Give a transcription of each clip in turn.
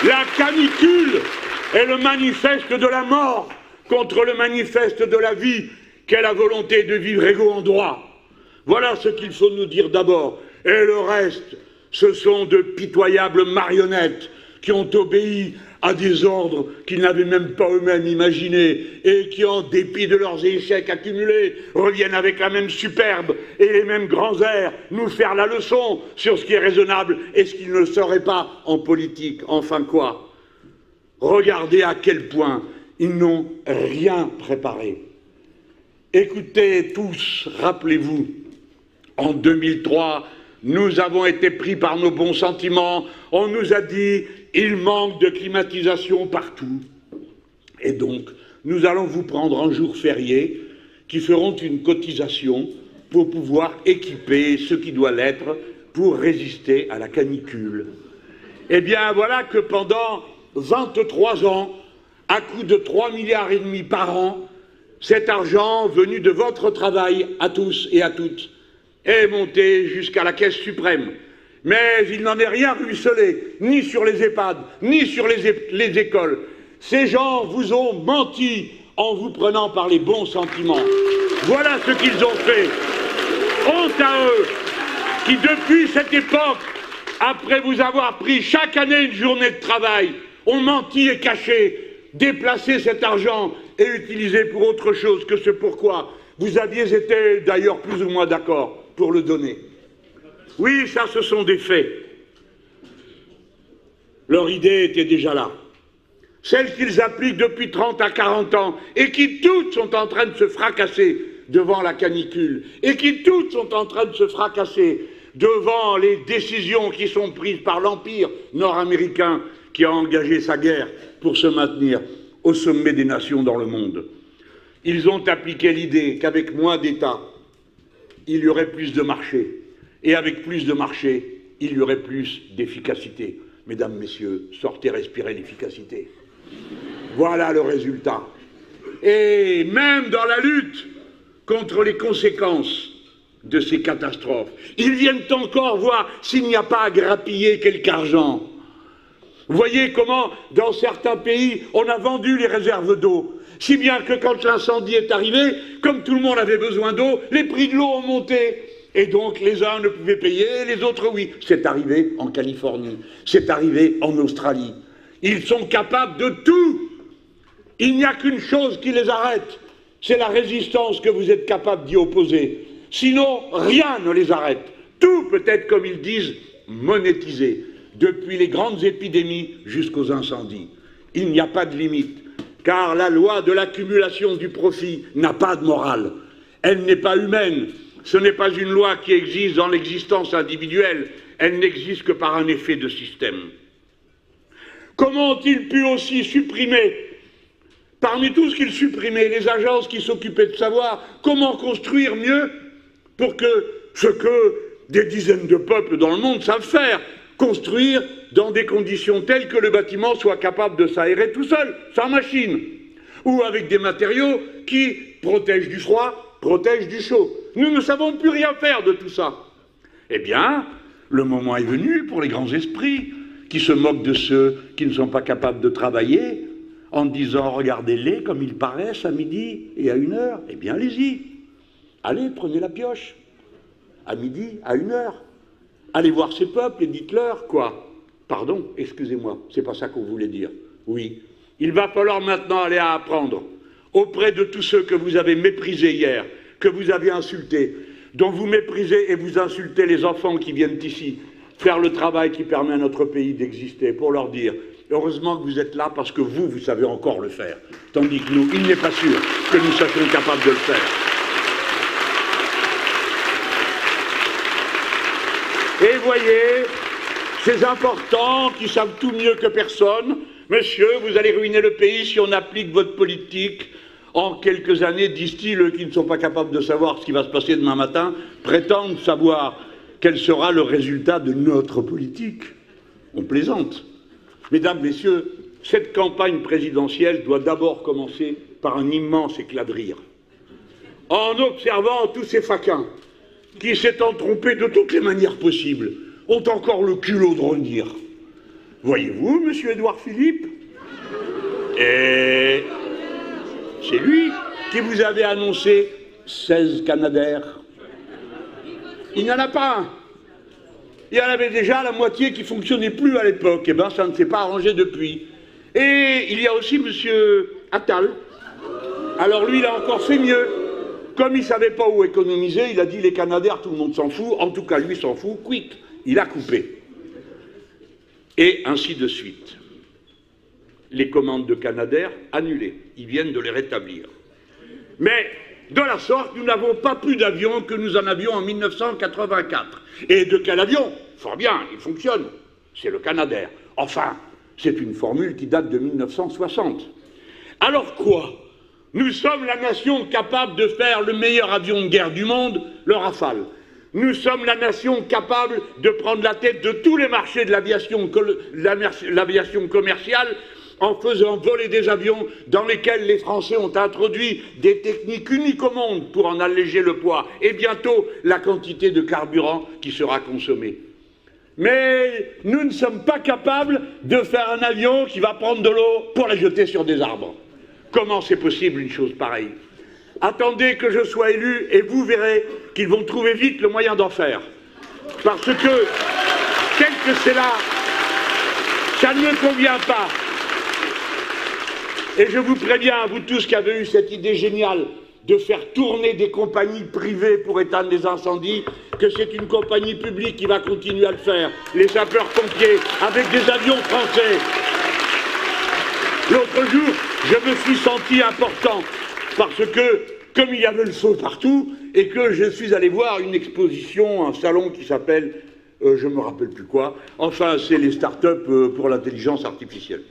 La canicule est le manifeste de la mort contre le manifeste de la vie qu'est la volonté de vivre égaux en droit. Voilà ce qu'il faut nous dire d'abord. Et le reste, ce sont de pitoyables marionnettes qui ont obéi à des ordres qu'ils n'avaient même pas eux-mêmes imaginés et qui, en dépit de leurs échecs accumulés, reviennent avec la même superbe et les mêmes grands airs nous faire la leçon sur ce qui est raisonnable et ce qu'ils ne sauraient pas en politique. Enfin quoi? Regardez à quel point ils n'ont rien préparé. Écoutez tous, rappelez-vous, en 2003, nous avons été pris par nos bons sentiments, on nous a dit « il manque de climatisation partout ». Et donc, nous allons vous prendre un jour férié qui feront une cotisation pour pouvoir équiper ce qui doit l'être pour résister à la canicule. Eh bien, voilà que pendant 23 ans, à coût de 3,5 milliards par an, cet argent venu de votre travail à tous et à toutes est monté jusqu'à la Caisse suprême. Mais il n'en est rien ruisselé, ni sur les EHPAD, ni sur les écoles. Ces gens vous ont menti en vous prenant par les bons sentiments. Voilà ce qu'ils ont fait. Honte à eux, qui depuis cette époque, après vous avoir pris chaque année une journée de travail, ont menti et caché, déplacé cet argent et utilisé pour autre chose que ce pourquoi vous aviez été d'ailleurs plus ou moins d'accord pour le donner. Oui, ça, ce sont des faits. Leur idée était déjà là. Celles qu'ils appliquent depuis 30 à 40 ans et qui toutes sont en train de se fracasser devant la canicule et qui toutes sont en train de se fracasser devant les décisions qui sont prises par l'Empire nord-américain qui a engagé sa guerre pour se maintenir au sommet des nations dans le monde. Ils ont appliqué l'idée qu'avec moins d'États, il y aurait plus de marché. Et avec plus de marché, il y aurait plus d'efficacité. Mesdames, Messieurs, sortez respirer l'efficacité. Voilà le résultat. Et même dans la lutte contre les conséquences de ces catastrophes, ils viennent encore voir s'il n'y a pas à grappiller quelque argent. Vous voyez comment, dans certains pays, on a vendu les réserves d'eau. Si bien que quand l'incendie est arrivé, comme tout le monde avait besoin d'eau, les prix de l'eau ont monté. Et donc les uns ne pouvaient payer, les autres oui. C'est arrivé en Californie, c'est arrivé en Australie. Ils sont capables de tout. Il n'y a qu'une chose qui les arrête, c'est la résistance que vous êtes capable d'y opposer. Sinon, rien ne les arrête. Tout peut être, comme ils disent, monétisé, depuis les grandes épidémies jusqu'aux incendies. Il n'y a pas de limite, car la loi de l'accumulation du profit n'a pas de morale. Elle n'est pas humaine. Ce n'est pas une loi qui existe dans l'existence individuelle, elle n'existe que par un effet de système. Comment ont-ils pu aussi supprimer, parmi tout ce qu'ils supprimaient, les agences qui s'occupaient de savoir comment construire mieux pour que ce que des dizaines de peuples dans le monde savent faire, construire dans des conditions telles que le bâtiment soit capable de s'aérer tout seul, sans machine, ou avec des matériaux qui protègent du froid, protègent du chaud. Nous ne savons plus rien faire de tout ça. Eh bien, le moment est venu pour les grands esprits qui se moquent de ceux qui ne sont pas capables de travailler en disant « regardez-les comme ils paraissent à midi et à 1h ». Eh bien, allez-y. Allez, prenez la pioche. À midi, à 1h. Allez voir ces peuples et dites-leur quoi. Pardon, excusez-moi, c'est pas ça qu'on voulait dire. Oui, il va falloir maintenant aller à apprendre auprès de tous ceux que vous avez méprisés hier, que vous avez insultés, dont vous méprisez et vous insultez les enfants qui viennent ici faire le travail qui permet à notre pays d'exister, pour leur dire heureusement que vous êtes là parce que vous savez encore le faire, tandis que nous, il n'est pas sûr que nous soyons capables de le faire. Et voyez, ces importants qui savent tout mieux que personne, monsieur, vous allez ruiner le pays si on applique votre politique. En quelques années, disent-ils, eux qui ne sont pas capables de savoir ce qui va se passer demain matin, prétendent savoir quel sera le résultat de notre politique. On plaisante. Mesdames, Messieurs, cette campagne présidentielle doit d'abord commencer par un immense éclat de rire. En observant tous ces faquins qui, s'étant trompés de toutes les manières possibles, ont encore le culot de redire Voyez-vous, monsieur Édouard Philippe? Et c'est lui qui vous avait annoncé 16 Canadair. Il n'y en a pas un. Il y en avait déjà la moitié qui ne fonctionnait plus à l'époque. Eh bien, ça ne s'est pas arrangé depuis. Et il y a aussi monsieur Attal. Alors lui, il a encore fait mieux. Comme il ne savait pas où économiser, il a dit les Canadair, tout le monde s'en fout. En tout cas, lui s'en fout. Quick, il a coupé. Et ainsi de suite. Les commandes de Canadair annulées. Ils viennent de les rétablir. Mais de la sorte, nous n'avons pas plus d'avions que nous en avions en 1984. Et de quel avion? Fort bien, il fonctionne. C'est le Canadair. Enfin, c'est une formule qui date de 1960. Alors quoi? Nous sommes la nation capable de faire le meilleur avion de guerre du monde, le Rafale. Nous sommes la nation capable de prendre la tête de tous les marchés de l'aviation commerciale en faisant voler des avions dans lesquels les Français ont introduit des techniques uniques au monde pour en alléger le poids et bientôt la quantité de carburant qui sera consommée. Mais nous ne sommes pas capables de faire un avion qui va prendre de l'eau pour la jeter sur des arbres. Comment c'est possible une chose pareille? Attendez que je sois élu et vous verrez qu'ils vont trouver vite le moyen d'en faire. Parce que, tel que c'est là, ça ne me convient pas. Et je vous préviens, vous tous qui avez eu cette idée géniale de faire tourner des compagnies privées pour éteindre les incendies, que c'est une compagnie publique qui va continuer à le faire, les sapeurs-pompiers, avec des avions français. L'autre jour, je me suis senti important, parce que, comme il y avait le feu partout, et que je suis allé voir une exposition, un salon qui s'appelle, je ne me rappelle plus quoi, enfin, c'est les start-up pour l'intelligence artificielle.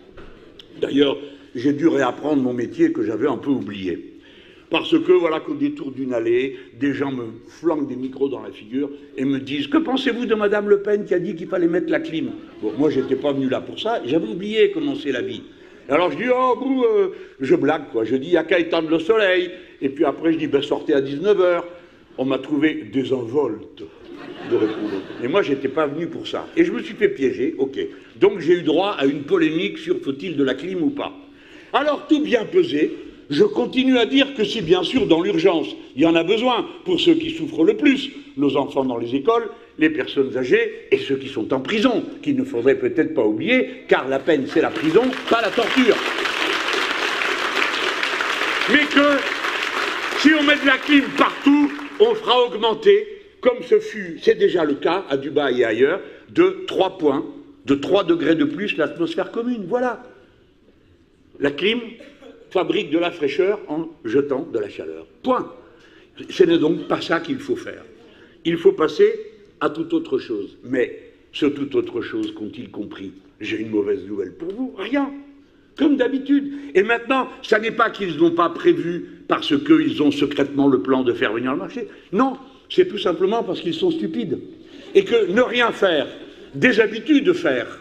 D'ailleurs, j'ai dû réapprendre mon métier que j'avais un peu oublié. Parce que, voilà qu'au détour d'une allée, des gens me flanquent des micros dans la figure et me disent « Que pensez-vous de Madame Le Pen qui a dit qu'il fallait mettre la clim ?» Bon, moi, je n'étais pas venu là pour ça, j'avais oublié comment c'est la vie. Alors je dis « Oh, vous, je blague, quoi. Je dis « Il n'y a qu'à éteindre le soleil. » Et puis après, je dis ben, « Sortez à 19h. » On m'a trouvé désinvolte de répondre. Et moi, je n'étais pas venu pour ça. Et je me suis fait piéger, ok. Donc j'ai eu droit à une polémique sur faut-il de la clim ou pas. Alors, tout bien pesé, je continue à dire que si bien sûr, dans l'urgence, il y en a besoin pour ceux qui souffrent le plus, nos enfants dans les écoles, les personnes âgées et ceux qui sont en prison, qu'il ne faudrait peut-être pas oublier, car la peine c'est la prison, pas la torture. Mais que, si on met de la clim partout, on fera augmenter, comme ce fut, c'est déjà le cas à Dubaï et ailleurs, de 3 points, de 3 degrés de plus l'atmosphère commune, voilà. La clim fabrique de la fraîcheur en jetant de la chaleur. Point. Ce n'est donc pas ça qu'il faut faire. Il faut passer à toute autre chose. Mais ce toute autre chose qu'ont-ils compris? J'ai une mauvaise nouvelle pour vous. Rien. Comme d'habitude. Et maintenant, ça n'est pas qu'ils n'ont pas prévu parce qu'ils ont secrètement le plan de faire venir le marché. Non, c'est tout simplement parce qu'ils sont stupides. Et que ne rien faire, des habitudes de faire,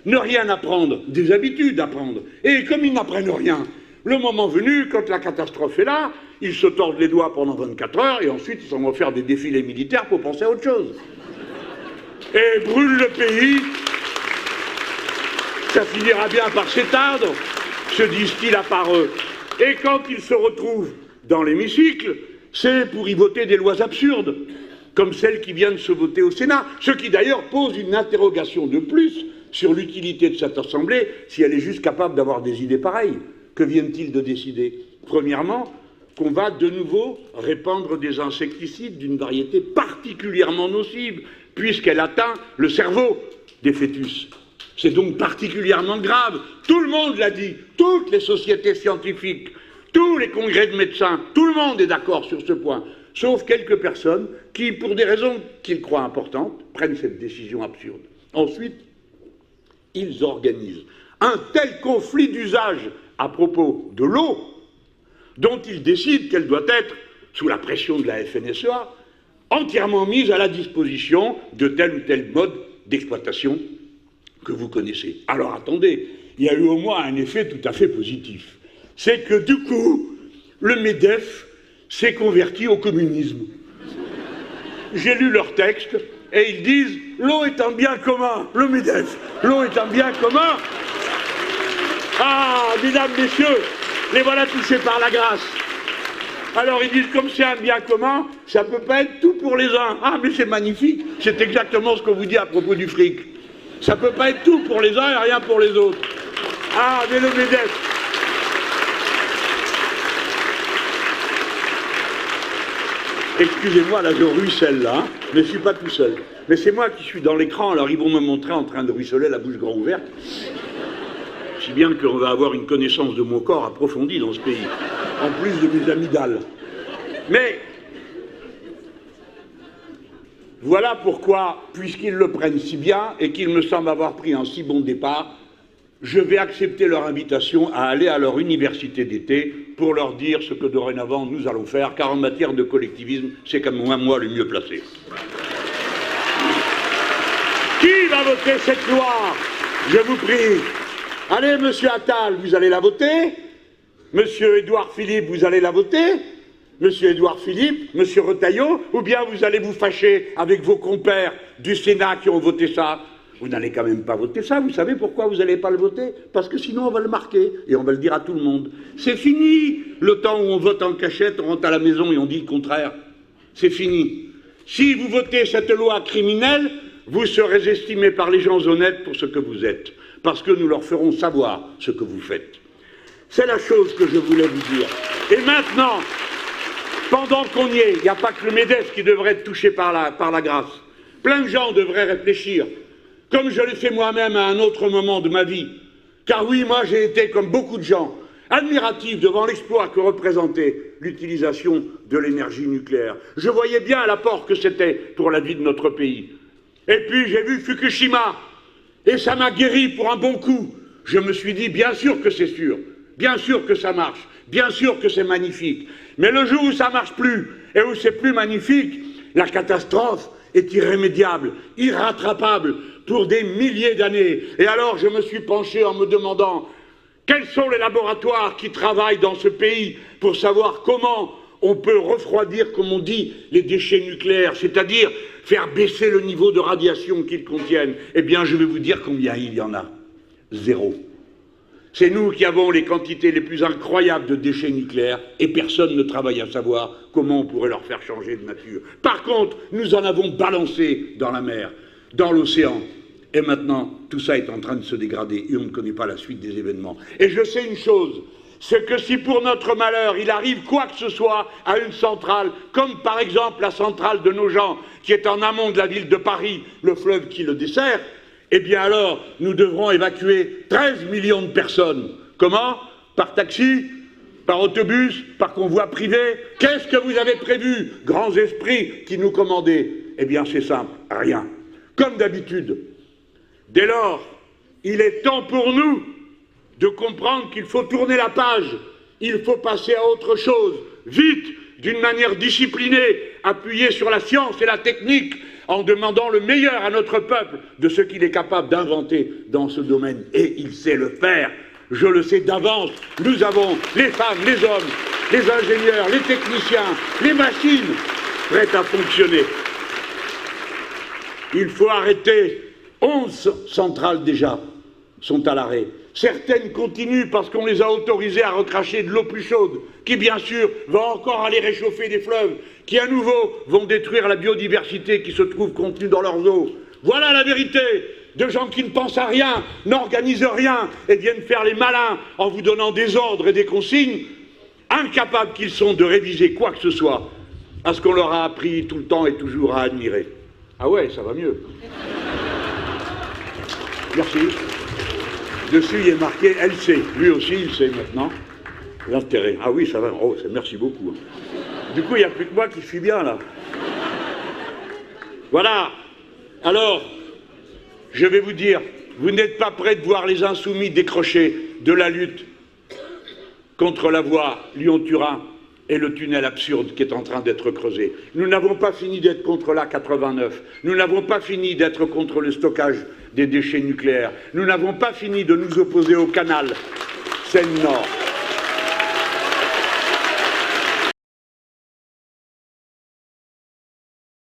ne rien apprendre, des habitudes d'apprendre. Et comme ils n'apprennent rien, le moment venu, quand la catastrophe est là, ils se tordent les doigts pendant 24 heures et ensuite ils s'en vont faire des défilés militaires pour penser à autre chose. Et brûlent le pays, ça finira bien par s'éteindre, se disent-ils à part eux. Et quand ils se retrouvent dans l'hémicycle, c'est pour y voter des lois absurdes, comme celle qui vient de se voter au Sénat, ce qui d'ailleurs pose une interrogation de plus sur l'utilité de cette Assemblée, si elle est juste capable d'avoir des idées pareilles. Que viennent-ils de décider? Premièrement, qu'on va de nouveau répandre des insecticides d'une variété particulièrement nocive, puisqu'elle atteint le cerveau des fœtus. C'est donc particulièrement grave. Tout le monde l'a dit, toutes les sociétés scientifiques, tous les congrès de médecins, tout le monde est d'accord sur ce point, sauf quelques personnes qui, pour des raisons qu'ils croient importantes, prennent cette décision absurde. Ensuite, ils organisent un tel conflit d'usage à propos de l'eau, dont ils décident qu'elle doit être, sous la pression de la FNSEA, entièrement mise à la disposition de tel ou tel mode d'exploitation que vous connaissez. Alors attendez, il y a eu au moins un effet tout à fait positif. C'est que du coup, le MEDEF s'est converti au communisme. J'ai lu leur texte, et ils disent « l'eau est un bien commun », le MEDEF, l'eau est un bien commun. Ah, mesdames, messieurs, les voilà touchés par la grâce. Alors ils disent, comme c'est un bien commun, ça ne peut pas être tout pour les uns. Ah, mais c'est magnifique, c'est exactement ce qu'on vous dit à propos du fric. Ça ne peut pas être tout pour les uns et rien pour les autres. Ah, mais le MEDEF. Excusez-moi, là je ruisselle là, mais je ne suis pas tout seul. Mais c'est moi qui suis dans l'écran, alors ils vont me montrer en train de ruisseler la bouche grand ouverte. Si bien qu'on va avoir une connaissance de mon corps approfondie dans ce pays, en plus de mes amygdales. Mais voilà pourquoi, puisqu'ils le prennent si bien et qu'ils me semblent avoir pris un si bon départ, je vais accepter leur invitation à aller à leur université d'été pour leur dire ce que dorénavant nous allons faire, car en matière de collectivisme, c'est quand même moi le mieux placé. Qui va voter cette loi? Je vous prie. Allez, monsieur Attal, vous allez la voter. Monsieur Édouard Philippe, vous allez la voter. Monsieur Édouard Philippe, monsieur Retailleau, ou bien vous allez vous fâcher avec vos compères du Sénat qui ont voté ça. Vous n'allez quand même pas voter ça, vous savez pourquoi vous n'allez pas le voter? Parce que sinon on va le marquer, et on va le dire à tout le monde. C'est fini le temps où on vote en cachette, on rentre à la maison et on dit le contraire. C'est fini. Si vous votez cette loi criminelle, vous serez estimé par les gens honnêtes pour ce que vous êtes, parce que nous leur ferons savoir ce que vous faites. C'est la chose que je voulais vous dire. Et maintenant, pendant qu'on y est, il n'y a pas que le MEDEF qui devrait être touché par la grâce. Plein de gens devraient réfléchir, comme je l'ai fait moi-même à un autre moment de ma vie. Car oui, moi j'ai été, comme beaucoup de gens, admiratif devant l'exploit que représentait l'utilisation de l'énergie nucléaire. Je voyais bien l'apport que c'était pour la vie de notre pays. Et puis j'ai vu Fukushima, et ça m'a guéri pour un bon coup. Je me suis dit, bien sûr que c'est sûr, bien sûr que ça marche, bien sûr que c'est magnifique. Mais le jour où ça ne marche plus, et où c'est plus magnifique, la catastrophe est irrémédiable, irrattrapable, pour des milliers d'années. Et alors je me suis penché en me demandant quels sont les laboratoires qui travaillent dans ce pays pour savoir comment on peut refroidir, comme on dit, les déchets nucléaires, c'est-à-dire faire baisser le niveau de radiation qu'ils contiennent. Eh bien, je vais vous dire combien il y en a. 0. C'est nous qui avons les quantités les plus incroyables de déchets nucléaires et personne ne travaille à savoir comment on pourrait leur faire changer de nature. Par contre, nous en avons balancé dans la mer, dans l'océan. Et maintenant, tout ça est en train de se dégrader et on ne connaît pas la suite des événements. Et je sais une chose, c'est que si pour notre malheur, il arrive quoi que ce soit à une centrale, comme par exemple la centrale de Nogent, qui est en amont de la ville de Paris, le fleuve qui le dessert, eh bien alors, nous devrons évacuer 13 millions de personnes. Comment? Par taxi? Par autobus? Par convoi privé? Qu'est-ce que vous avez prévu, grands esprits qui nous commandez? Eh bien c'est simple, rien. Comme d'habitude. Dès lors, il est temps pour nous de comprendre qu'il faut tourner la page, il faut passer à autre chose, vite, d'une manière disciplinée, appuyée sur la science et la technique, en demandant le meilleur à notre peuple de ce qu'il est capable d'inventer dans ce domaine. Et il sait le faire, je le sais d'avance. Nous avons les femmes, les hommes, les ingénieurs, les techniciens, les machines prêtes à fonctionner. Il faut arrêter. 11 centrales déjà sont à l'arrêt. Certaines continuent parce qu'on les a autorisées à recracher de l'eau plus chaude, qui bien sûr va encore aller réchauffer des fleuves, qui à nouveau vont détruire la biodiversité qui se trouve contenue dans leurs eaux. Voilà la vérité de gens qui ne pensent à rien, n'organisent rien et viennent faire les malins en vous donnant des ordres et des consignes, incapables qu'ils sont de réviser quoi que ce soit à ce qu'on leur a appris tout le temps et toujours à admirer. Ah ouais, ça va mieux. Merci. Dessus, il est marqué LC. Lui aussi, il sait maintenant l'intérêt. Ah oui, ça va. Oh, merci beaucoup. Du coup, il n'y a plus que moi qui suis bien, là. Voilà. Alors, je vais vous dire, vous n'êtes pas prêts de voir les insoumis décrocher de la lutte contre la voie Lyon-Turin et le tunnel absurde qui est en train d'être creusé. Nous n'avons pas fini d'être contre l'A89. Nous n'avons pas fini d'être contre le stockage des déchets nucléaires. Nous n'avons pas fini de nous opposer au canal Seine-Nord.